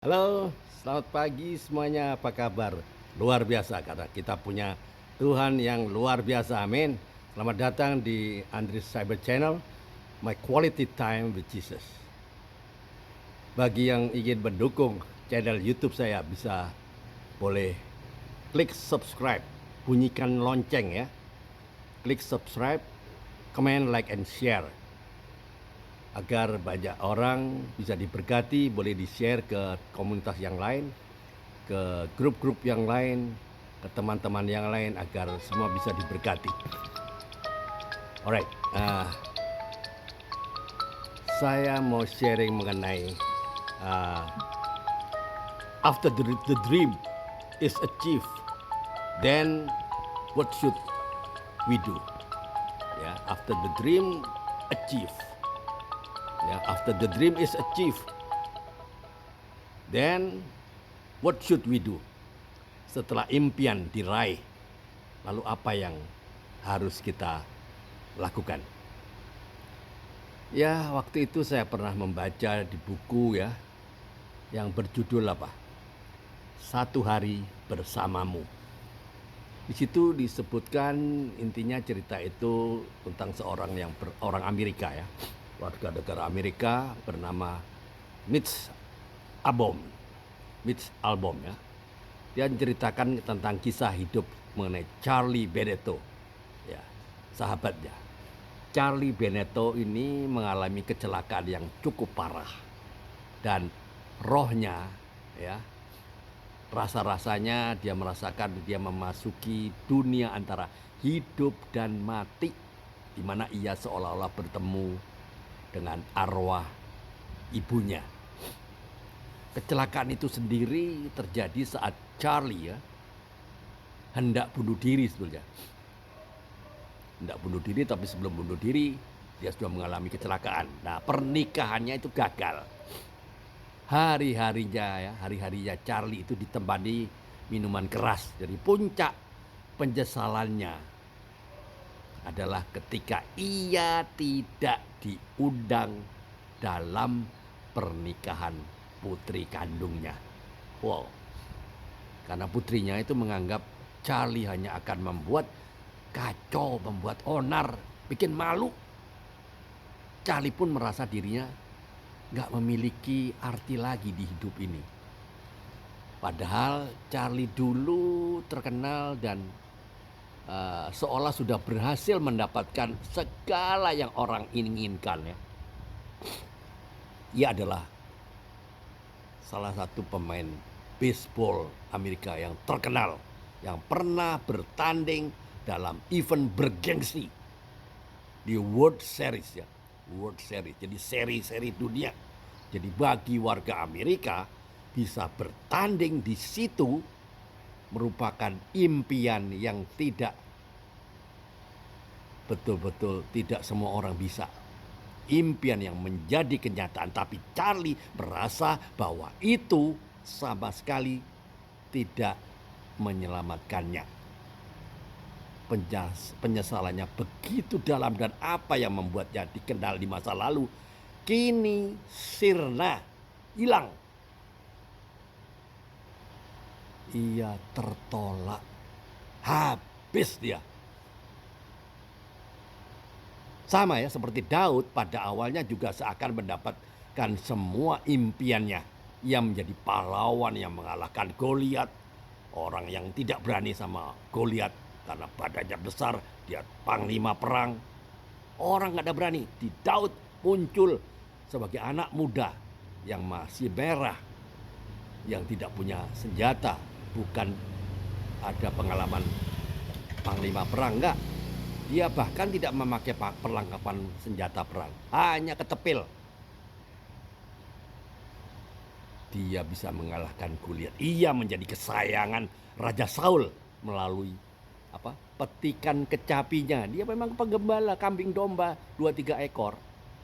Halo, selamat pagi semuanya. Apa kabar? Luar biasa karena kita punya Tuhan yang luar biasa. Amin. Selamat datang di Andres Cyber Channel, My Quality Time with Jesus. Bagi yang ingin mendukung channel YouTube saya bisa boleh klik subscribe, bunyikan lonceng ya. Klik subscribe, comment, like, and share agar banyak orang bisa diberkati, boleh di-share ke komunitas yang lain, ke grup-grup yang lain, ke teman-teman yang lain agar semua bisa diberkati. Alright, saya mau sharing mengenai uh, after the dream is achieved, then what should we do? Ya, after the dream achieved, ya, after the dream is achieved, then what should we do? Setelah impian diraih, lalu apa yang harus kita lakukan? Ya, waktu itu saya pernah membaca di buku ya, yang berjudul apa? Satu Hari Bersamamu. Di situ disebutkan intinya cerita itu tentang seorang orang Amerika ya, warga negara Amerika bernama Mitch Albom. Mitch Albom ya. Dia menceritakan tentang kisah hidup mengenai Charlie Benetto, ya, sahabatnya. Charlie Benetto ini mengalami kecelakaan yang cukup parah dan rohnya, ya, rasa-rasanya dia merasakan dia memasuki dunia antara hidup dan mati, di mana ia seolah-olah bertemu dengan arwah ibunya. Kecelakaan itu sendiri terjadi saat Charlie ya hendak bunuh diri sebetulnya. Hendak bunuh diri, tapi sebelum bunuh diri dia sudah mengalami kecelakaan. Nah, pernikahannya itu gagal. Hari-harinya Charlie itu ditemani minuman keras. Jadi puncak penyesalannya adalah ketika ia tidak diundang dalam pernikahan putri kandungnya. Wow. Karena putrinya itu menganggap Charlie hanya akan membuat kacau, membuat onar, bikin malu. Charlie pun merasa dirinya gak memiliki arti lagi di hidup ini. Padahal Charlie dulu terkenal dan seolah sudah berhasil mendapatkan segala yang orang inginkan ya. Ia adalah salah satu pemain baseball Amerika yang terkenal, yang pernah bertanding dalam event bergengsi di World Series ya, World Series, jadi seri-seri dunia. Jadi bagi warga Amerika bisa bertanding di situ merupakan impian yang betul-betul tidak semua orang bisa. Impian yang menjadi kenyataan, tapi Charlie merasa bahwa itu sama sekali tidak menyelamatkannya. Penyesalannya begitu dalam dan apa yang membuatnya dikenal di masa lalu kini sirna, hilang. Ia tertolak, habis dia. Sama ya seperti Daud, pada awalnya juga seakan mendapatkan semua impiannya. Ia menjadi pahlawan yang mengalahkan Goliat, orang yang tidak berani sama Goliat karena badannya besar, dia panglima perang. Orang gak ada berani. Di Daud muncul sebagai anak muda yang masih merah, yang tidak punya senjata, bukan ada pengalaman panglima perang, enggak. Dia bahkan tidak memakai perlengkapan senjata perang, hanya ketepil. Dia bisa mengalahkan Goliat. Ia menjadi kesayangan Raja Saul melalui petikan kecapinya. Dia memang penggembala kambing domba 2-3 ekor.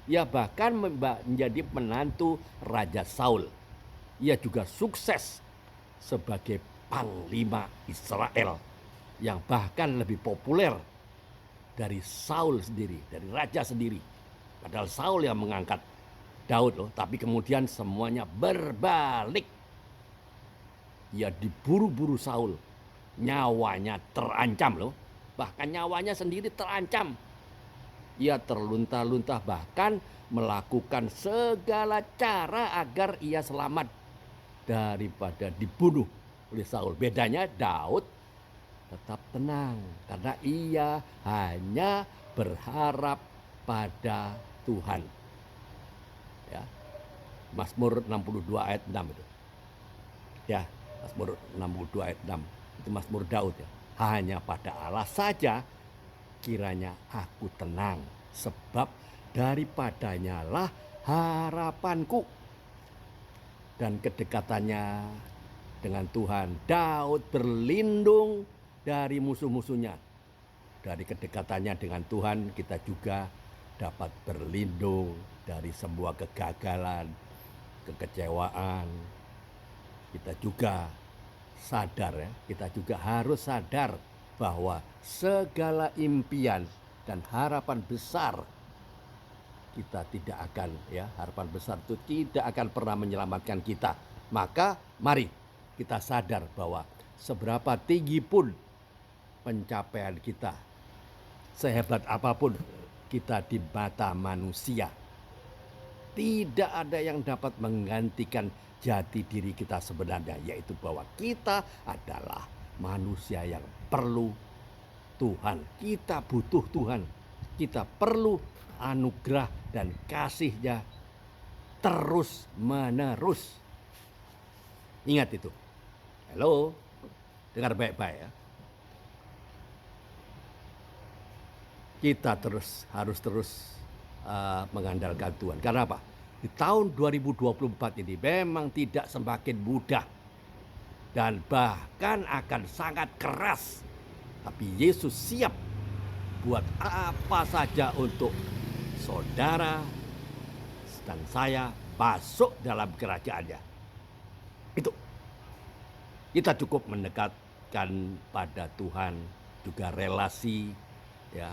Ia bahkan menjadi menantu Raja Saul. Ia juga sukses sebagai panglima Israel yang bahkan lebih populer dari Saul sendiri, dari raja sendiri. Padahal Saul yang mengangkat Daud loh, tapi kemudian semuanya berbalik. Ia diburu-buru Saul. Nyawanya terancam loh. Bahkan nyawanya sendiri terancam. Ia terlunta-lunta bahkan melakukan segala cara agar ia selamat daripada dibunuh oleh Saul. Bedanya Daud tetap tenang karena ia hanya berharap pada Tuhan. Ya. Mazmur 62 ayat 6 itu. Ya, Mazmur 62 ayat 6. Itu Mazmur Daud ya. Hanya pada Allah saja kiranya aku tenang, sebab daripadanya lah harapanku. Dan kedekatannya dengan Tuhan, Daud berlindung dari musuh-musuhnya. Dari kedekatannya dengan Tuhan, kita juga dapat berlindung dari semua kegagalan, kekecewaan. Kita juga sadar ya, kita juga harus sadar bahwa segala impian dan harapan besar kita tidak akan ya, harapan besar itu tidak akan pernah menyelamatkan kita. Maka mari kita sadar bahwa seberapa tinggi pun pencapaian kita, sehebat apapun kita di mata manusia, tidak ada yang dapat menggantikan jati diri kita sebenarnya, yaitu bahwa kita adalah manusia yang perlu Tuhan. Kita butuh Tuhan. Kita perlu anugerah dan kasih-Nya terus menerus. Ingat itu. Halo, dengar baik-baik ya. Kita harus terus mengandalkan Tuhan. Karena apa? Di tahun 2024 ini memang tidak semakin mudah dan bahkan akan sangat keras. Tapi Yesus siap buat apa saja untuk saudara dan saya masuk dalam kerajaannya. Itu. Kita cukup mendekatkan pada Tuhan, juga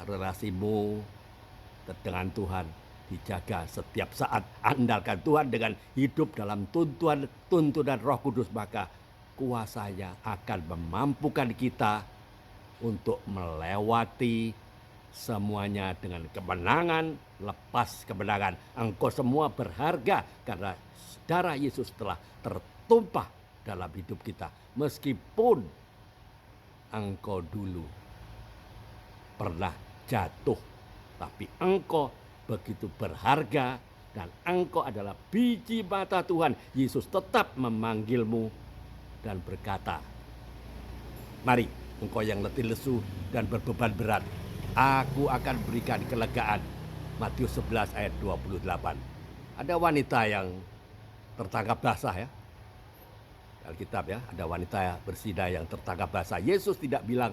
relasimu dengan Tuhan dijaga setiap saat. Andalkan Tuhan dengan hidup dalam tuntunan Roh Kudus, maka kuasa-Nya akan memampukan kita untuk melewati semuanya dengan kemenangan, lepas kemenangan. Engkau semua berharga karena darah Yesus telah tertumpah dalam hidup kita. Meskipun engkau dulu pernah jatuh, tapi engkau begitu berharga dan engkau adalah biji mata Tuhan. Yesus tetap memanggilmu dan berkata, mari engkau yang letih lesu dan berbeban berat, aku akan berikan kelegaan. Matius 11 ayat 28. Ada wanita yang tertangkap basah ya. Alkitab ya, ada wanita berzina yang tertangkap basah. Yesus tidak bilang,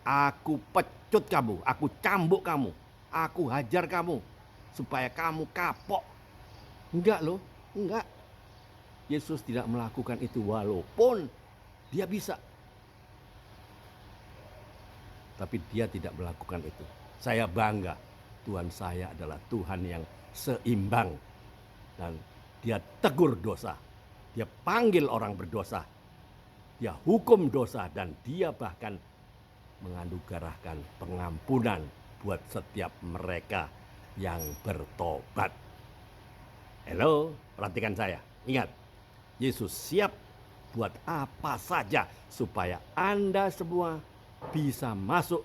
aku pecut kamu, aku cambuk kamu, aku hajar kamu supaya kamu kapok. Enggak loh, enggak. Yesus tidak melakukan itu walaupun dia bisa. Tapi dia tidak melakukan itu. Saya bangga, Tuhan saya adalah Tuhan yang seimbang. Dan dia tegur dosa. Dia panggil orang berdosa. Dia hukum dosa dan dia bahkan menganugerahkan pengampunan buat setiap mereka yang bertobat. Halo, perhatikan saya. Ingat, Yesus siap buat apa saja supaya Anda semua bisa masuk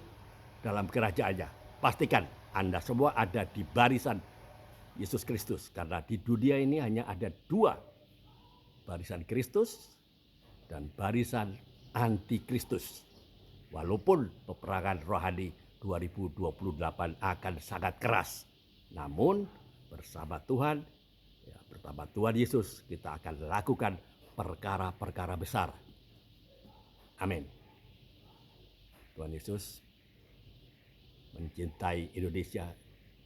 dalam kerajaan-Nya. Pastikan Anda semua ada di barisan Yesus Kristus. Karena di dunia ini hanya ada dua, barisan Kristus dan barisan antikristus. Walaupun peperangan rohani 2028 akan sangat keras, namun bersama Tuhan, bersama Tuhan Yesus, kita akan lakukan perkara-perkara besar. Amin. Tuhan Yesus mencintai Indonesia.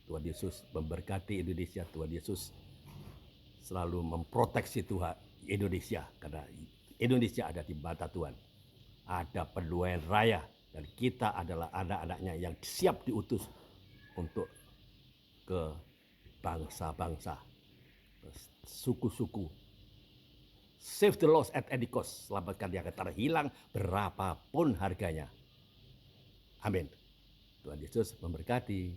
Tuhan Yesus memberkati Indonesia. Tuhan Yesus selalu memproteksi Tuhan Indonesia, karena Indonesia ada di mata Tuhan. Ada penuaian raya dan kita adalah anak-anaknya yang siap diutus untuk ke bangsa-bangsa, suku-suku, Save the loss at any cost. Selamatkan yang terhilang berapapun harganya. Amin. Tuhan Yesus memberkati.